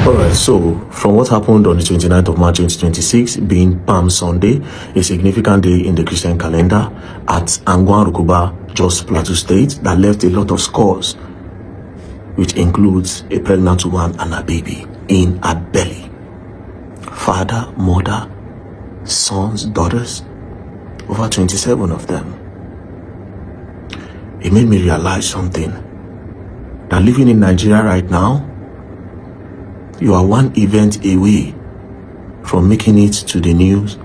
Alright, so from what happened on the 29th of March 2026, being Palm Sunday, a significant day in the Christian calendar, at Angwan Rukuba, Jos Plateau State, that left a lot of scores, which includes a pregnant woman and a baby in her belly. Father, mother, sons, daughters, over 27 of them. It made me realize something, that living in Nigeria right now, you are one event away from making it to the news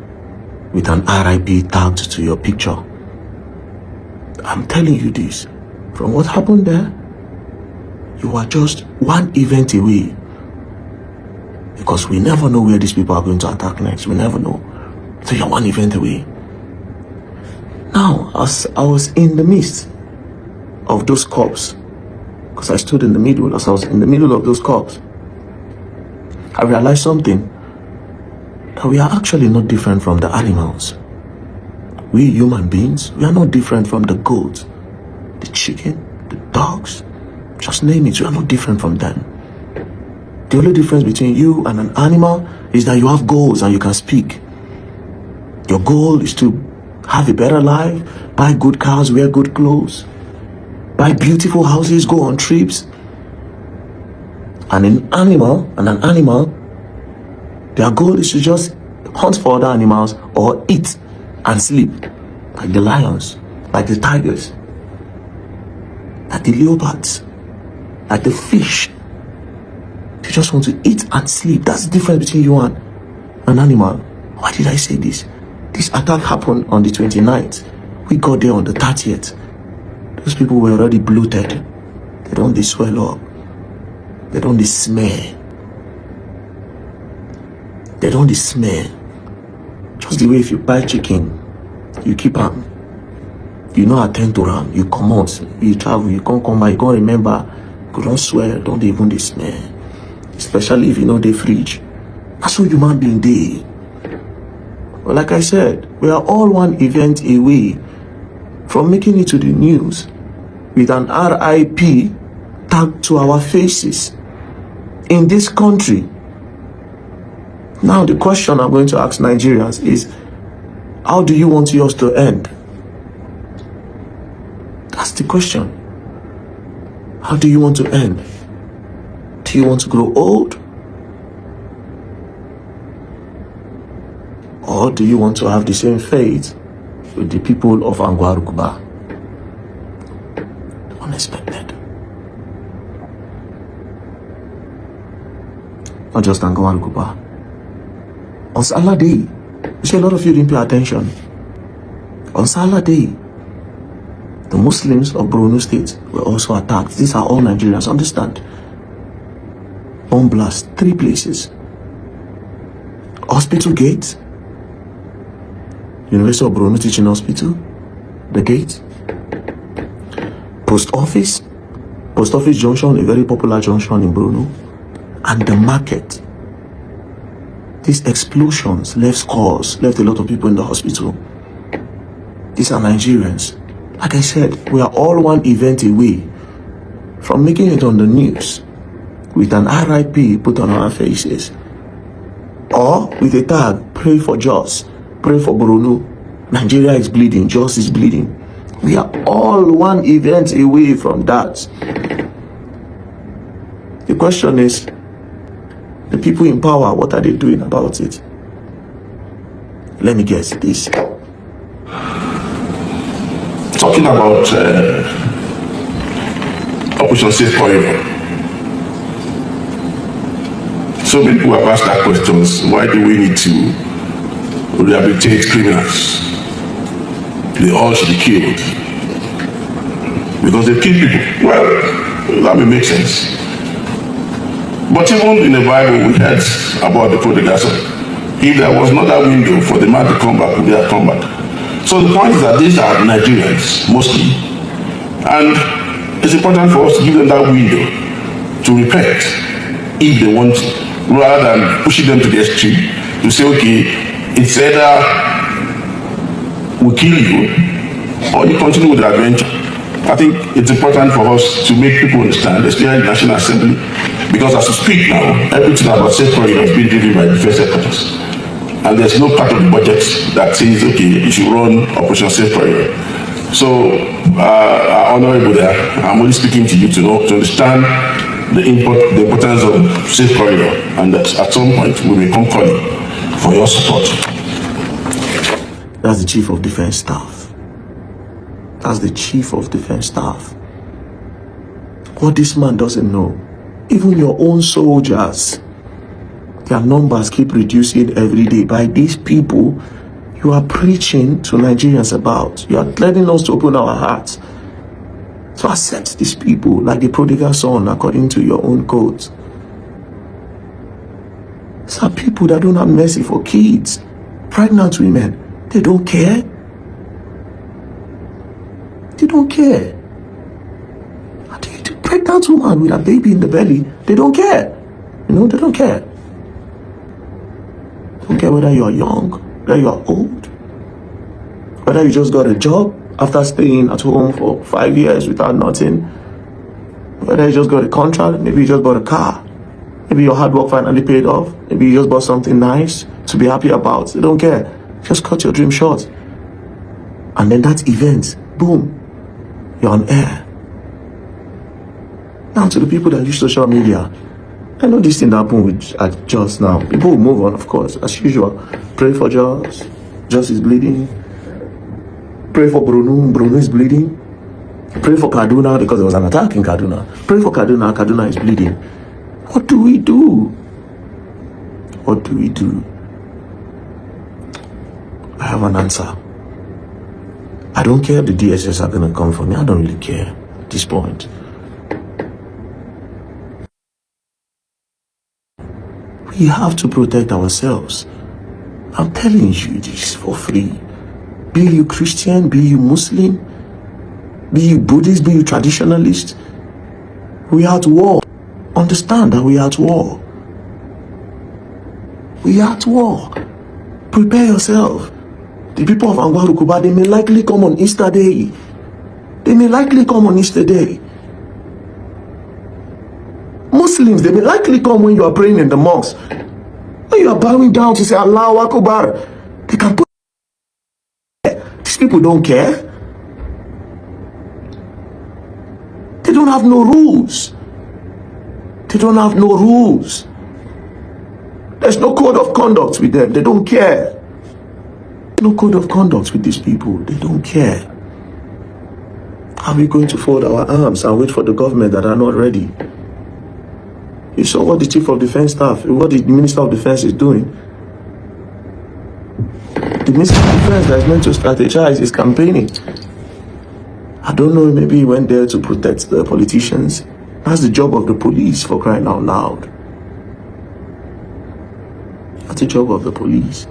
with an RIP tagged to your picture. I'm telling you this, from what happened there, you are just one event away. Because we never know where these people are going to attack next. We never know. So you're one event away. Now, as I was in the midst of those cops, because I stood in the middle, as I was in the middle of those cops, I realized something, that we are actually not different from the animals. We human beings, we are not different from the goats, the chicken, the dogs, just name it, we are not different from them. The only difference between you and an animal is that you have goals and you can speak. Your goal is to have a better life, buy good cars, wear good clothes, buy beautiful houses, go on trips. And an animal, their goal is to just hunt for other animals or eat and sleep, like the lions, like the tigers, like the leopards, like the fish. They just want to eat and sleep. That's the difference between you and an animal. Why did I say this? This attack happened on the 29th. We got there on the 30th. Those people were already bloated. They don't swell up. They don't smell. They don't smell. Just the way if you buy chicken, you keep them. You know attend to them. You come out, you travel, you can't come back, you can't remember. You don't swear, don't even smell. Especially if you know the fridge. That's what human being dey. But like I said, we are all one event away from making it to the news with an RIP tagged to our faces in this country. Now the question I'm going to ask Nigerians is, how do you want yours to end? That's the question. How do you want to end? Do you want to grow old? Or do you want to have the same fate with the people of Angwan Rukuba? Unexpected. Not just Angwan Rukuba. On Salah Day, you see a lot of you didn't pay attention. On Salah Day, the Muslims of Borno State were also attacked. These are all Nigerians, understand? Bomb blast, 3 places. Hospital gate, University of Borno Teaching Hospital, the gate. Post office junction, a very popular junction in Borno, and the market. These explosions left scores, left a lot of people in the hospital. These are Nigerians. Like I said, we are all one event away from making it on the news with an RIP put on our faces, or with a tag, pray for Jos, pray for Borno, Nigeria is bleeding, Jos is bleeding. We are all one event away from that. The question is, the people in power, what are they doing about it? Let me guess this. Talking about Operation Safe Corridor. So many people have asked that questions. Why do we need to rehabilitate criminals? They all should be killed. Because they kill people. Well, that may make sense. But even in the Bible, we heard about the prodigal son. If there was not that window for the man to come back, would they have come back? So the point is that these are Nigerians, mostly. And it's important for us to give them that window to repent if they want to, rather than pushing them to the extreme to say, okay, it's either we kill you or you continue with the adventure. I think it's important for us to make people understand, especially the National Assembly, Because as we speak now, everything about safe corridor is being driven by defense headquarters. And there's no part of the budget that says, okay, you should run Operation Safe Corridor. So, Honorable there, I'm only speaking to you to understand the importance of Safe Corridor, and that at some point we will come calling for your support. That's the Chief of Defense Staff. That's the Chief of Defense Staff. What this man doesn't know, even your own soldiers, their numbers keep reducing every day by these people you are preaching to Nigerians about. You are letting us to open our hearts to accept these people like the prodigal son according to your own codes. These are people that don't have mercy for kids, pregnant women. They don't care. They don't care. A pregnant woman with a baby in the belly, they don't care. They don't care. They don't care whether you are young, whether you are old, whether you just got a job after staying at home for 5 years without nothing, whether you just got a contract, maybe you just bought a car, maybe your hard work finally paid off, maybe you just bought something nice to be happy about. They don't care. Just cut your dream short. And then that event, boom, you're on air. Now to the people that use social media, I know this thing happened with Just now. People will move on, of course, as usual. Pray for Just. Just is bleeding. Pray for Bruno. Bruno is bleeding. Pray for Kaduna because there was an attack in Kaduna. Pray for Kaduna. Kaduna is bleeding. What do we do? What do we do? I have an answer. I don't care if the DSS are going to come for me. I don't really care at this point. We have to protect ourselves. I'm telling you this for free. Be you Christian, be you Muslim, be you Buddhist, be you traditionalist. We are at war. Understand that we are at war. We are at war. Prepare yourself. The people of Angwarukuba, they may likely come on Easter Day. They may likely come on Easter Day. Muslims, they may likely come when you are praying in the mosque. When you are bowing down to say Allahu Akbar, they can put. These people don't care. They don't have no rules. They don't have no rules. There's no code of conduct with them. They don't care. No code of conduct with these people. They don't care. Are we going to fold our arms and wait for the government that are not ready? You saw what the Chief of Defense Staff, what the Minister of Defense is doing. The Minister of Defense that is meant to strategize is campaigning. I don't know, maybe he went there to protect the politicians. That's the job of the police, for crying out loud. That's the job of the police.